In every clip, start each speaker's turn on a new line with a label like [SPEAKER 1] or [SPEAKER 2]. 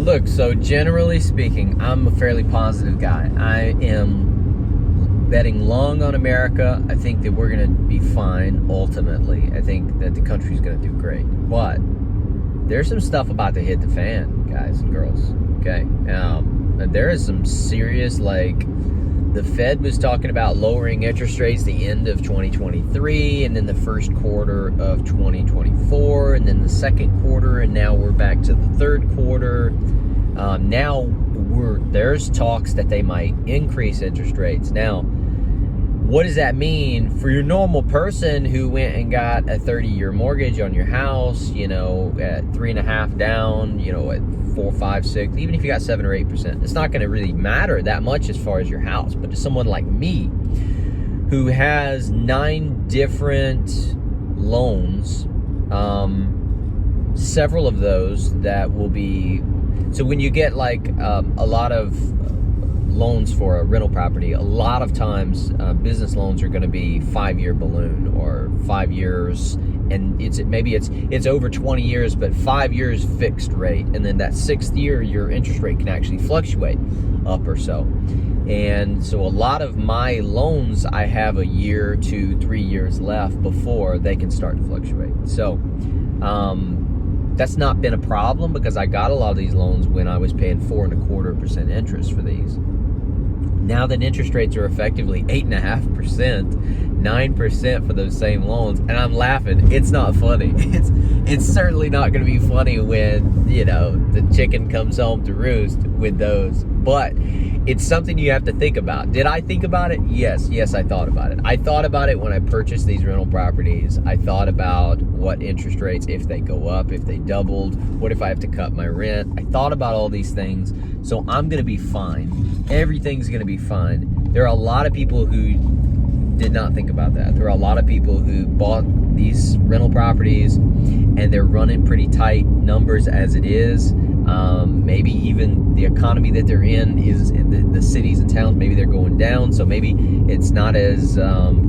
[SPEAKER 1] Look, so generally speaking, I'm a fairly positive guy. I am betting long on America. I think that we're going to be fine ultimately. I think that the country's going to do great. But there's some stuff about to hit the fan, guys and girls. Okay? There is some serious, like, the Fed was talking about lowering interest rates the end of 2023, and then the first quarter of 2024, and then the second quarter, and now we're back to the third quarter. Now there's talks that they might increase interest rates. Now, what does that mean for your normal person who went and got a 30-year mortgage on your house, you know, at 3.5 down, you know, at 4, 5, 6, even if you got 7 or 8%, it's not going to really matter that much as far as your house. But to someone like me, who has 9 different loans, several of those that will be, so when you get like a lot of loans for a rental property, a lot of times business loans are going to be 5-year balloon or 5 years, and it's over 20 years, but 5 years fixed rate, and then that 6th year your interest rate can actually fluctuate up or so. And so a lot of my loans, I have a year to 3 years left before they can start to fluctuate. So that's not been a problem because I got a lot of these loans when I was paying 4.25% interest for these. Now that interest rates are effectively 8.5%, 9% for those same loans, and I'm laughing. It's not funny. It's certainly not going to be funny when, you know, the chicken comes home to roost with those. But it's something you have to think about. Did I think about it? Yes, I thought about it. I thought about it when I purchased these rental properties. I thought about what interest rates, if they go up, if they doubled, what if I have to cut my rent? I thought about all these things. So I'm going to be fine. Everything's going to be fine. There are a lot of people who did not think about that. There are a lot of people who bought these rental properties and they're running pretty tight numbers as it is. Maybe even the economy that they're in is the cities and towns, maybe they're going down. So maybe it's not as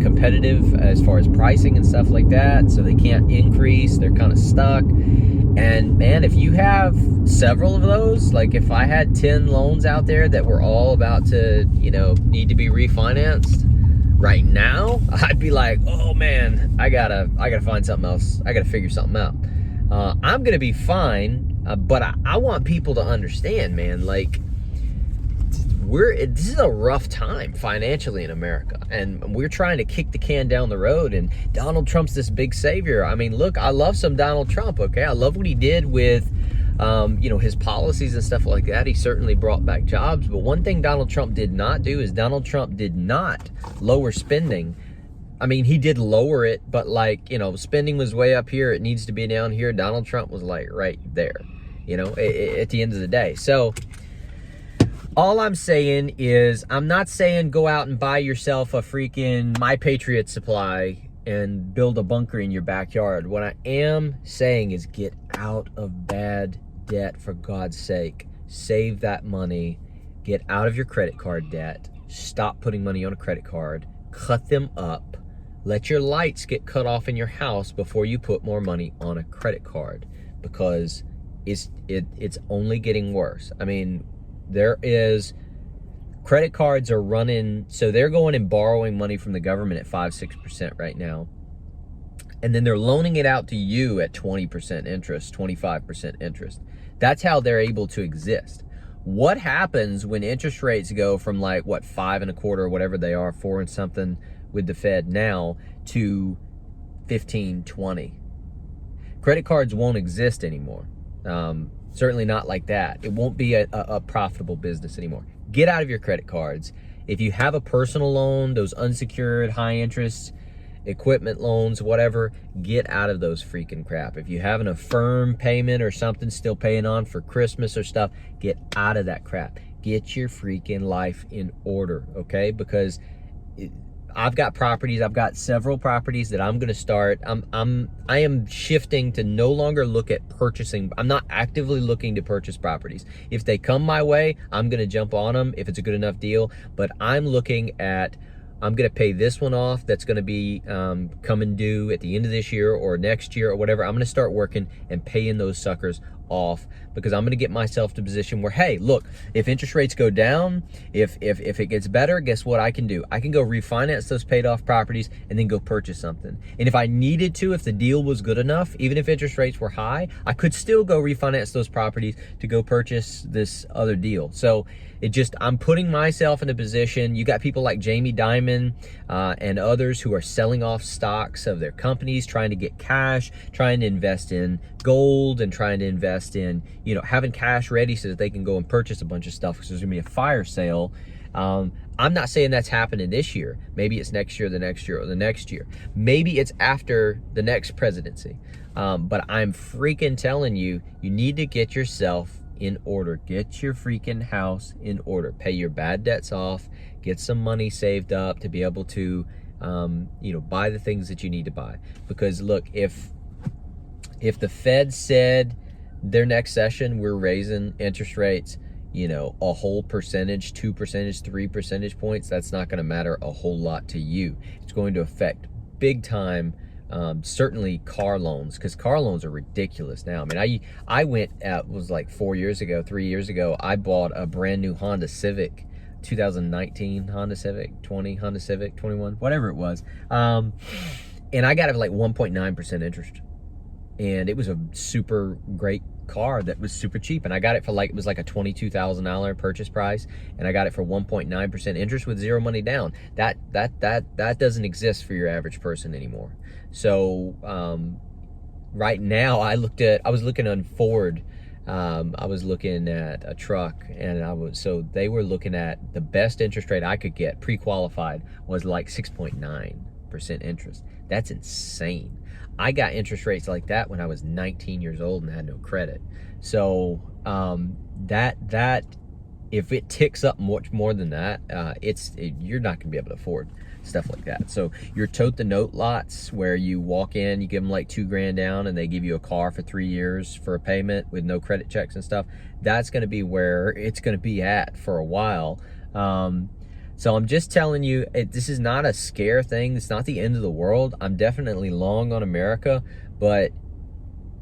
[SPEAKER 1] competitive as far as pricing and stuff like that. So they can't increase. They're kind of stuck. And man, if you have several of those, like if I had 10 loans out there that were all about to, you know, need to be refinanced right now, I'd be like, oh man, I gotta find something else. I gotta figure something out. I'm gonna be fine, but I want people to understand, man, like this is a rough time financially in America, and we're trying to kick the can down the road, and Donald Trump's this big savior. I mean, look, I love some Donald Trump, okay? I love what he did with, you know, his policies and stuff like that. He certainly brought back jobs, but one thing Donald Trump did not do is Donald Trump did not lower spending. I mean, he did lower it, but like, you know, spending was way up here. It needs to be down here. Donald Trump was like right there, you know, at the end of the day. So all I'm saying is, I'm not saying go out and buy yourself a freaking My Patriot supply and build a bunker in your backyard. What I am saying is get out of bad debt, for God's sake. Save that money. Get out of your credit card debt. Stop putting money on a credit card. Cut them up. Let your lights get cut off in your house before you put more money on a credit card, because it's only getting worse. I mean, credit cards are running, so they're going and borrowing money from the government at 5-6% right now, and then they're loaning it out to you at 20% interest, 25% interest. That's how they're able to exist. What happens when interest rates go from like, what, 5.25 or whatever they are, 4 and something with the Fed now, to 15, 20? Credit cards won't exist anymore. Certainly not like that. It won't be a profitable business anymore. Get out of your credit cards. If you have a personal loan, those unsecured, high interest, equipment loans, whatever, get out of those freaking crap. If you have an Affirm payment or something still paying on for Christmas or stuff, get out of that crap. Get your freaking life in order, okay? Because I've got properties. I've got several properties that I'm going to start. I am shifting to no longer look at purchasing. I'm not actively looking to purchase properties. If they come my way, I'm going to jump on them if it's a good enough deal. But I'm looking at, I'm going to pay this one off that's going to be coming due at the end of this year or next year or whatever. I'm going to start working and paying those suckers off, because I'm going to get myself to a position where, hey, look, if interest rates go down, if it gets better, guess what I can do? I can go refinance those paid off properties and then go purchase something. And if I needed to, if the deal was good enough, even if interest rates were high, I could still go refinance those properties to go purchase this other deal. So I'm putting myself in a position. You got people like Jamie Dimon and others who are selling off stocks of their companies, trying to get cash, trying to invest in gold, and trying to invest in, having cash ready so that they can go and purchase a bunch of stuff because there's gonna be a fire sale. I'm not saying that's happening this year. Maybe it's next year, the next year, or the next year. Maybe it's after the next presidency. But I'm freaking telling you, you need to get yourself in order. Get your freaking house in order. Pay your bad debts off. Get some money saved up to be able to, buy the things that you need to buy. Because look, if the Fed said their next session, we're raising interest rates, a whole percentage, 2%, 3 percentage points, that's not going to matter a whole lot to you. It's going to affect big time, certainly car loans, because car loans are ridiculous now. I mean, I went was like 3 years ago, I bought a brand new Honda Civic, 2019 Honda Civic, 20 Honda Civic, 21, whatever it was. And I got it for like 1.9% interest. And it was a super great car that was super cheap. And I got it for it was like a $22,000 purchase price. And I got it for 1.9% interest with zero money down. That doesn't exist for your average person anymore. So right now I was looking on Ford. I was looking at a truck, and they were looking at the best interest rate I could get pre-qualified was like 6.9% interest. That's insane. I got interest rates like that when I was 19 years old and had no credit. So that if it ticks up much more than that, you're not gonna be able to afford stuff like that. So your tote the note lots where you walk in, you give them like $2,000 down, and they give you a car for 3 years for a payment with no credit checks and stuff. That's gonna be where it's gonna be at for a while. So I'm just telling you, this is not a scare thing. It's not the end of the world. I'm definitely long on America, but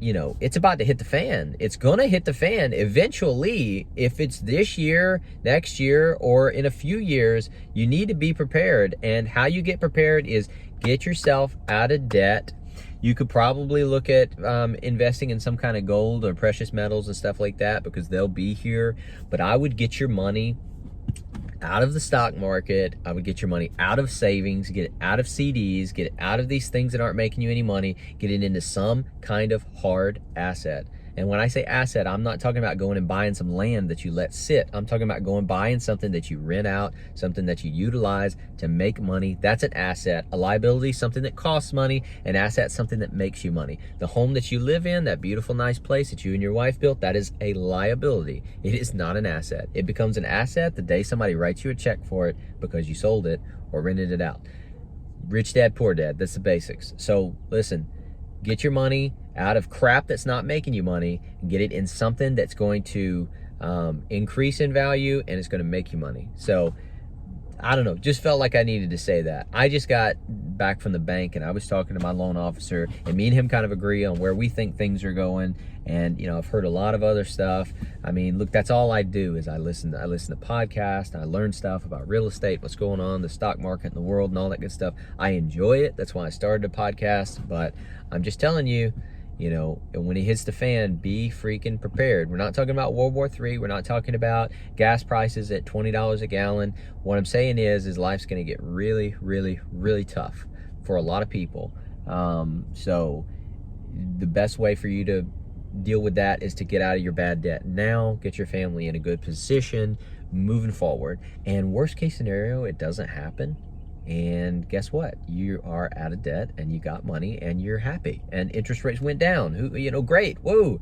[SPEAKER 1] it's about to hit the fan. It's gonna hit the fan eventually. If it's this year, next year, or in a few years, you need to be prepared. And how you get prepared is get yourself out of debt. You could probably look at investing in some kind of gold or precious metals and stuff like that, because they'll be here. But I would get your money out of the stock market. I would get your money out of savings, get it out of CDs, get it out of these things that aren't making you any money, get it into some kind of hard asset. And when I say asset, I'm not talking about going and buying some land that you let sit. I'm talking about going and buying something that you rent out, something that you utilize to make money. That's an asset. A liability, something that costs money. An asset, something that makes you money. The home that you live in, that beautiful, nice place that you and your wife built, that is a liability. It is not an asset. It becomes an asset the day somebody writes you a check for it because you sold it or rented it out. Rich dad, poor dad. That's the basics. So listen, get your money out of crap that's not making you money and get it in something that's going to increase in value and it's going to make you money. So I don't know, just felt like I needed to say that. I just got back from the bank and I was talking to my loan officer, and me and him kind of agree on where we think things are going. And I've heard a lot of other stuff. I mean, look, that's all I do is I listen to podcasts, and I learn stuff about real estate, what's going on, the stock market in the world, and all that good stuff. I enjoy it. That's why I started a podcast. But I'm just telling you, when it hits the fan, be freaking prepared. We're not talking about World War III. We're not talking about gas prices at $20 a gallon. What I'm saying is life's going to get really, really, really tough for a lot of people. So the best way for you to deal with that is to get out of your bad debt now, get your family in a good position moving forward. And worst case scenario, it doesn't happen. And guess what? You are out of debt and you got money and you're happy and interest rates went down. Great. Whoa.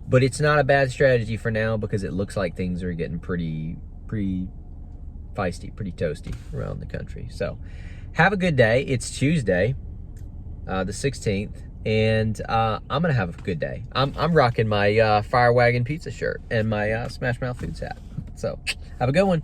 [SPEAKER 1] But it's not a bad strategy for now because it looks like things are getting pretty feisty, pretty toasty around the country. So have a good day. It's Tuesday, the 16th. And I'm going to have a good day. I'm rocking my Fire Wagon Pizza shirt and my Smash Mouth Foods hat. So have a good one.